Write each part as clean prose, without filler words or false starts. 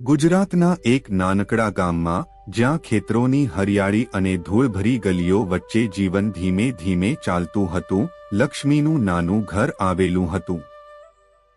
ગુજરાતના એક નાનકડા ગામમાં જ્યાં ખેતરોની હરિયાળી અને ધૂળભરી ગલીઓ વચ્ચે જીવન ધીમે ધીમે ચાલતું હતું, લક્ષ્મીનું નાનું ઘર આવેલું હતું.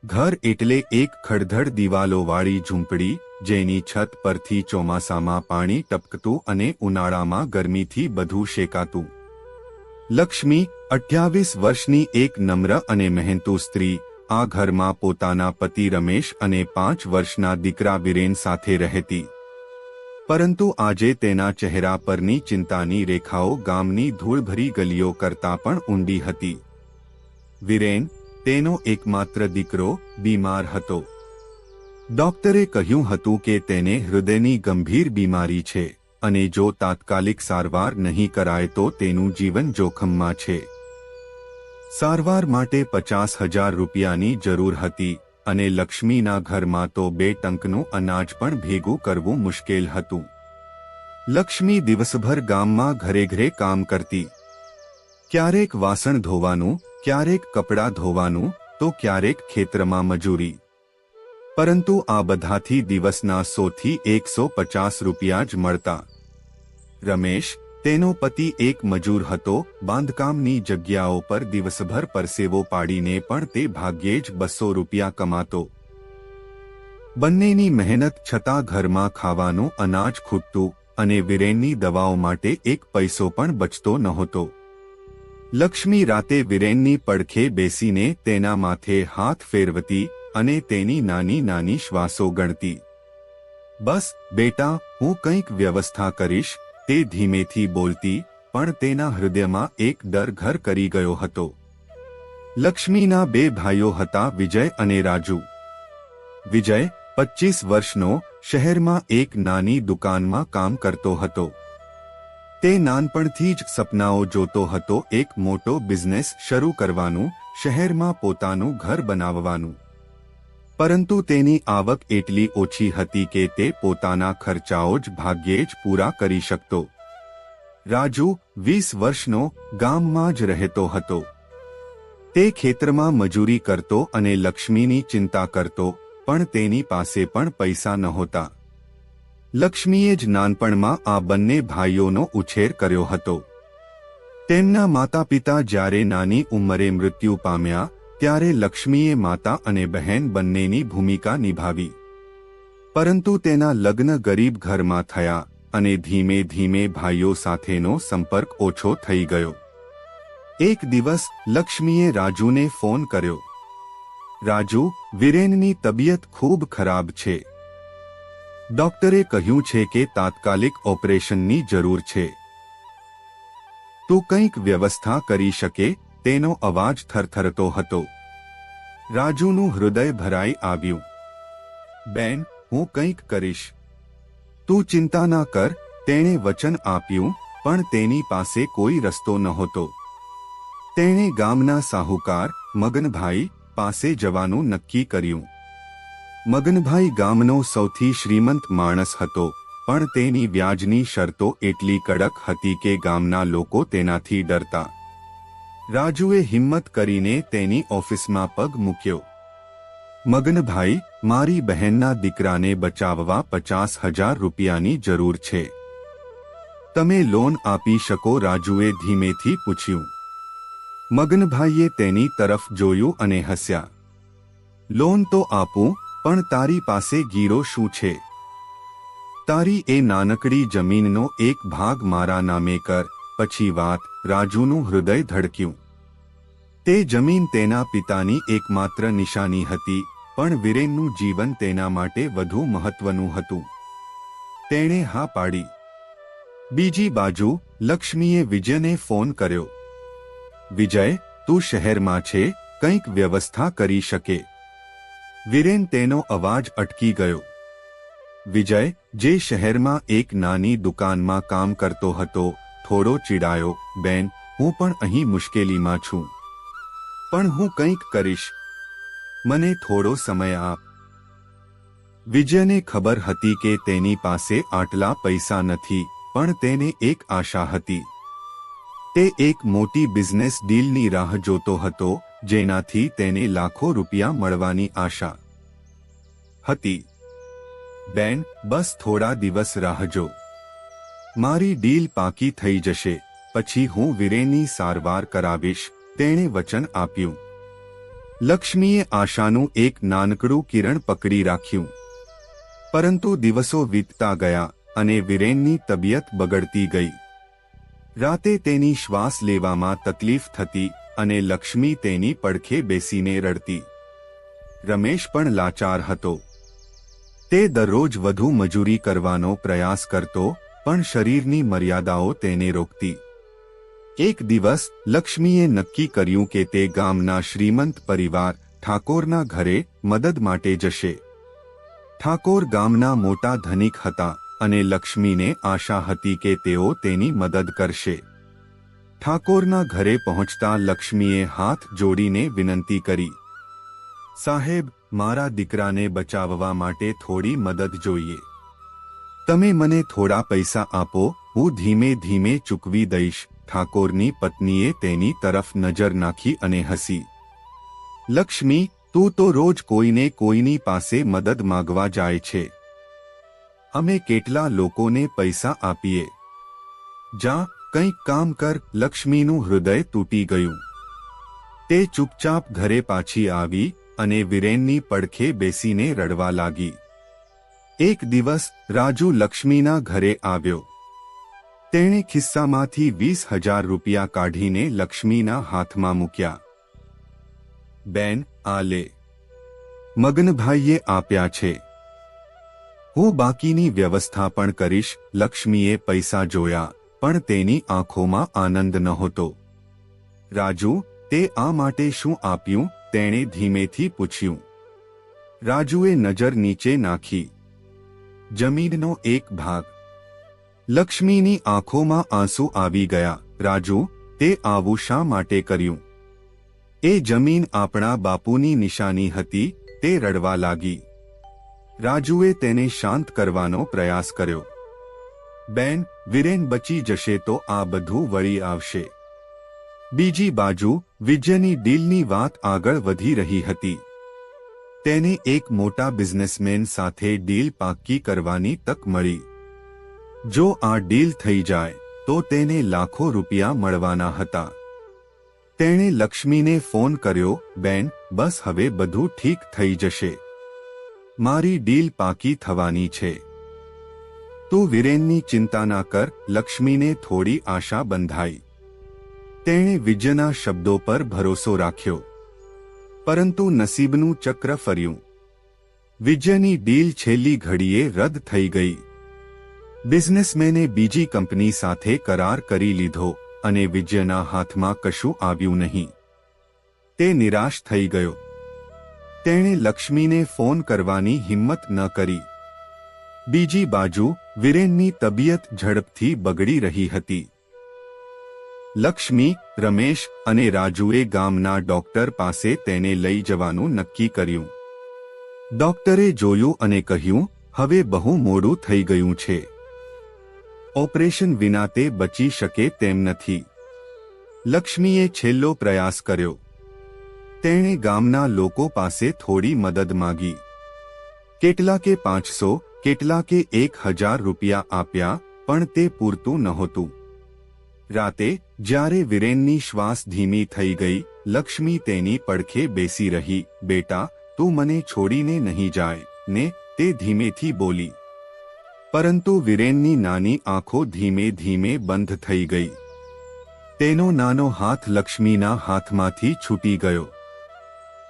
ઘર એટલે એક ખડધડ દિવાલોવાળી ઝૂંપડી, જેની છત પરથી ચોમાસામાં પાણી ટપકતું અને ઉનાળામાં ગરમીથી બધું શેકાતું. લક્ષ્મી 28 વર્ષની એક નમ્ર અને મહેનતુ સ્ત્રી આ ઘરમાં પોતાના પતિ રમેશ અને 5 વર્ષના દીકરા વિરેન સાથે રહેતી. પરંતુ આજે તેના ચહેરા પરની ચિંતાની રેખાઓ ગામની ધૂળભરી ગલીઓ કરતાં પણ ઊંડી હતી. વિરેન, તેનો એકમાત્ર દીકરો, બીમાર હતો. ડોક્ટરે કહ્યું હતું કે તેને હૃદયની ગંભીર બીમારી છે અને જો તાત્કાલિક સારવાર નહીં કરાય તો તેનું જીવન જોખમમાં છે. સારવાર માટે 50,000 રૂપિયાની જરૂર હતી અને લક્ષ્મીના ઘરમાં તો 2 ટંકનું અનાજ પણ ભેગું કરવું મુશ્કેલ હતું. લક્ષ્મી દિવસભર ગામમાં ઘરે ઘરે કામ કરતી. ક્યારેક વાસણ ધોવાનું, ક્યારેક કપડાં ધોવાનું, તો ક્યારેક ખેતરમાં મજૂરી. પરંતુ આ બધાથી દિવસના 100 થી 150 રૂપિયા જ મળતા. રમેશ, તેનો પતિ એક મજૂર હતો. બાંધકામની જગ્યાઓ પર દિવસભર પરસેવો પાડીને પણ તે ભાગ્યે જ 200 રૂપિયા કમાતો. બંનેની મહેનત છતાં ઘરમાં ખાવાનું અનાજ ખૂટતું અને વિરેનની દવાઓ માટે એક પૈસો પણ બચતો નહોતો. લક્ષ્મી રાતે વિરેનની પડખે બેસીને તેના માથે હાથ ફેરવતી અને તેની નાની નાની શ્વાસો ગણતી. બસ બેટા, હું કંઈક વ્યવસ્થા કરીશ, તે ધીમેથી બોલતી, પણ તેના હૃદયમાં એક ડર ઘર કરી ગયો હતો. લક્ષ્મીના 2 ભાઈઓ હતા, વિજય અને રાજુ. વિજય 25 વર્ષનો, શહેરમાં એક નાની દુકાનમાં કામ કરતો હતો. તે નાનપણથી જ સપનાઓ જોતો હતો, એક મોટો બિઝનેસ શરૂ કરવાનું, શહેરમાં પોતાનું ઘર બનાવવાનું. પરંતુ તેની આવક એટલી ઓછી હતી કે તે પોતાના ખર્ચાઓ જ ભાગ્યે જ પૂરા કરી શકતો. રાજુ 20 વર્ષનો, ગામમાં જ રહેતો હતો. તે ખેતરમાં મજૂરી કરતો અને લક્ષ્મીની ચિંતા કરતો, પણ તેની પાસે પણ પૈસા નહોતા. લક્ષ્મીએ જ નાનપણમાં આ બંને ભાઈઓનો ઉછેર કર્યો હતો. તેમના માતા પિતા જ્યારે નાની ઉંમરે મૃત્યુ પામ્યા ત્યારે લક્ષ્મીએ માતા અને બહેન બંનેની ભૂમિકા નિભાવી. પરંતુ તેના લગ્ન ગરીબ ઘરમાં થયા અને ધીમે ધીમે ભાઈઓ સાથેનો સંપર્ક ઓછો થઈ ગયો. એક દિવસ લક્ષ્મીએ રાજુને ફોન કર્યો. રાજુ, વિરેનની તબિયત ખૂબ ખરાબ છે. ડોક્ટરે કહ્યું છે કે તાત્કાલિક ઓપરેશનની જરૂર છે. તું કંઈક વ્યવસ્થા કરી શકે? તેનો અવાજ થરથરતો હતો. રાજુનું હૃદય ભરાઈ આવ્યું. બેન, હું કંઈક કરીશ. તું ચિંતા ના કર, તેણે વચન આપ્યું, પણ તેની પાસે કોઈ રસ્તો નહોતો. તેણે ગામના સાહુકાર મગનભાઈ પાસે જવાનું નક્કી કર્યું. મગનભાઈ ગામનો સૌથી શ્રીમંત માણસ હતો, પણ તેની વ્યાજની શરતો એટલી કડક હતી કે ગામના લોકો તેનાથી ડરતા. રાજુએ હિંમત કરીને તેની ઓફિસમાં પગ મૂક્યો. મગનભાઈ, મારી બહેનના દીકરાને બચાવવા 50,000 રૂપિયાની જરૂર છે. તમે લોન આપી શકો? રાજુએ ધીમેથી પૂછ્યું. મગનભાઈએ તેની તરફ જોયું અને હસ્યા. લોન તો આપું, પણ તારી પાસે ગીરો શું છે? તારી એ નાનકડી જમીનનો એક ભાગ મારા નામે કર, પછી વાત. રાજુનું હૃદય ધડક્યું. તે જમીન તેના પિતાની એકમાત્ર નિશાની હતી, પણ વિરેનનું જીવન તેના માટે વધુ મહત્વનું હતું. તેણે હા પાડી. બીજી બાજુ લક્ષ્મીએ વિજયને ફોન કર્યો. વિજય, તું શહેરમાં છે, કંઈક વ્યવસ્થા કરી શકે? વિરેન, તેનો અવાજ અટકી ગયો. વિજય, જે શહેરમાં એક નાની દુકાનમાં કામ કરતો હતો, થોડો ચીડાયો. બેન, હું પણ અહીં મુશ્કેલીમાં છું, પણ હું કંઈક કરીશ. મને થોડો સમય આપ. વિજયને ખબર હતી કે તેની પાસે આટલા પૈસા નથી, પણ તેને એક આશા હતી. તે એક મોટી બિઝનેસ ડીલની રાહ જોતો હતો, જેનાથી તેને લાખો રૂપિયા મળવાની આશા હતી. બેન, બસ થોડા દિવસ રાહજો. મારી ડીલ પાકી થઈ જશે પછી હું વીરેનની સારવાર કરાવીશ, તેણે વચન આપ્યું. લક્ષ્મીએ આશાનું એક નાનકડું કિરણ પકડી રાખ્યું. પરંતુ દિવસો વીતતા ગયા અને વીરેનની તબિયત બગડતી ગઈ. રાતે તેની શ્વાસ લેવામાં તકલીફ થતી અને લક્ષ્મી તેની પડખે બેસીને રડતી. રમેશ પણ લાચાર હતો. તે દરરોજ વધુ મજૂરી કરવાનો પ્રયાસ કરતો, પણ શરીરની મર્યાદાઓ તેને રોકતી. એક દિવસ લક્ષ્મીએ નક્કી કર્યું કે તે ગામના શ્રીમંત પરિવાર ઠાકોરના ઘરે મદદ માટે જશે. ઠાકોર ગામના મોટા ધનિક હતા અને લક્ષ્મીને આશા હતી કે તેઓ તેની મદદ કરશે. ઠાકોરના ઘરે પહોંચતા લક્ષ્મીએ હાથ જોડીને વિનંતી કરી, સાહેબ, મારા દીકરાને બચાવવા માટે થોડી મદદ જોઈએ. તમે મને થોડા પૈસા આપો, હું ધીમે ધીમે ચૂકવી દઈશ. ઠાકોરની પત્નીએ તેની તરફ નજર નાખી અને હસી. લક્ષ્મી, તું તો રોજ કોઈને કોઈની પાસે મદદ માંગવા જાય છે. અમે કેટલા લોકોને પૈસા આપીએ. જા, કંઈક કામ કર. લક્ષ્મીનું હૃદય તૂટી ગયું. તે ચૂપચાપ ઘરે પાછી આવી અને વીરેનની પડખે બેસીને રડવા લાગી. એક દિવસ રાજુ લક્ષ્મીના ઘરે આવ્યો. તેણે ખિસ્સામાંથી 20,000 રૂપિયા કાઢીને લક્ષ્મીના હાથમાં મૂક્યા. બેન, આ લે. મગનભાઈએ આપ્યા છે. હું બાકીની વ્યવસ્થા પણ કરીશ. લક્ષ્મીએ પૈસા જોયા, પણ તેની આંખોમાં આનંદ નહોતો. રાજુ, તે આ માટે શું આપ્યું? તેણે ધીમેથી પૂછ્યું. રાજુએ નજર નીચે નાખી. જમીનનો એક ભાગ. લક્ષ્મીની આંખોમાં આંસુ આવી ગયા. રાજુ, તે આવું શા માટે કર્યું? એ જમીન આપણા બાપુની નિશાની હતી. તે રડવા લાગી. રાજુએ તેને શાંત કરવાનો પ્રયાસ કર્યો. બેન, વીરેન બચી જશે તો આ બધું વળી આવશે. બીજી બાજુ વિજયની ડીલની વાત આગળ વધી રહી હતી. તેને એક મોટા બિઝનેસમેન સાથે ડીલ પાક્કી કરવાની તક મળી. જો આ ડીલ થઈ જાય તો તેને લાખો રૂપિયા મળવાના હતા. તેણે લક્ષ્મીને ફોન કર્યો. બેન, બસ હવે બધું ઠીક થઈ જશે. મારી ડીલ પાકી થવાની છે. તું વીરેનની ચિંતા ના કર. લક્ષ્મીને થોડી આશા બંધાઈ. તેણે વિજયના શબ્દો પર ભરોસો રાખ્યો. પરંતુ નસીબનું ચક્ર ફર્યું. વિજયની ડીલ છેલ્લી ઘડીએ રદ થઈ ગઈ. બિઝનેસમેને બીજી કંપની સાથે કરાર કરી લીધો અને વિજયના હાથમાં કશું આવ્યું નહીં. તે નિરાશ થઈ ગયો. તેણે લક્ષ્મીને ફોન કરવાની હિંમત ન કરી. બીજી બાજુ વીરેનની તબિયત ઝડપથી બગડી રહી હતી. લક્ષ્મી, રમેશ અને રાજુએ ગામના ડોક્ટર પાસે તેને લઈ જવાનું નક્કી કર્યું. ડોક્ટરે જોયું અને કહ્યું, હવે બહુ મોડું થઈ ગયું છે. ઓપરેશન વિના તે બચી શકે તેમ નથી. લક્ષ્મીએ છેલ્લો પ્રયાસ કર્યો. તેણે ગામના લોકો પાસે થોડી મદદ માંગી. કેટલાકે 500, કેટલાકે 1,000 રૂપિયા આપ્યા, પણ તે પૂરતું નહોતું. રાતે જ્યારે વીરેનની શ્વાસ ધીમી થઈ ગઈ, લક્ષ્મી તેની પડખે બેસી રહી. બેટા, તું મને છોડીને નહીં જાય ને? તે ધીમેથી બોલી. પરંતુ વીરેનની નાની આંખો ધીમે ધીમે બંધ થઈ ગઈ. તેનો નાનો હાથ લક્ષ્મીના હાથમાંથી છૂટી ગયો.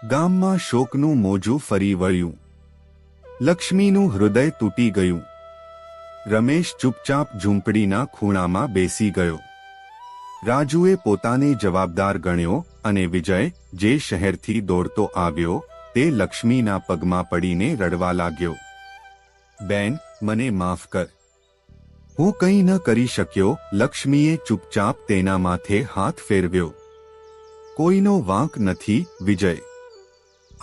ગામમાં શોકનું મોજું ફરી વળ્યું. લક્ષ્મીનું હૃદય તૂટી ગયું. રમેશ ચૂપચાપ ઝૂંપડીના ખૂણામાં બેસી ગયો. રાજુએ પોતાને જવાબદાર ગણ્યો અને વિજય, જે શહેરથી દોડતો આવ્યો, તે લક્ષ્મીના પગમાં પડીને રડવા લાગ્યો. બેન, મને માફ કર. હું કંઈ ન કરી શક્યો. લક્ષ્મીએ ચૂપચાપ તેના માથે હાથ ફેરવ્યો. કોઈનો વાંક નથી, વિજય.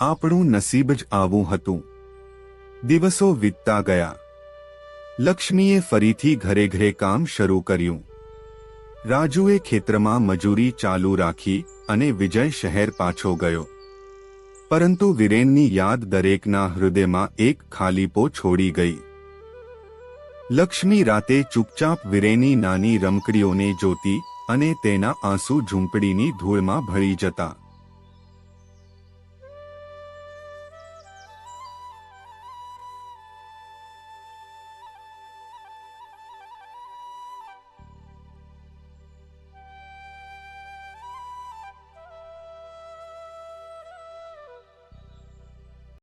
આપણું નસીબ જ આવું હતું. દિવસો વીતતા ગયા. લક્ષ્મીએ ફરીથી ઘરે ઘરે કામ શરૂ કર્યું. રાજુએ ખેતરમાં મજૂરી ચાલુ રાખી અને વિજય શહેર પાછો ગયો. પરંતુ વીરેનની યાદ દરેકના હૃદયમાં એક ખાલીપો છોડી ગઈ. લક્ષ્મી રાતે ચૂપચાપ વીરેનની નાની રમકડીઓને જોતી અને તેના આંસુ ઝૂંપડીની ધૂળમાં ભળી જતા.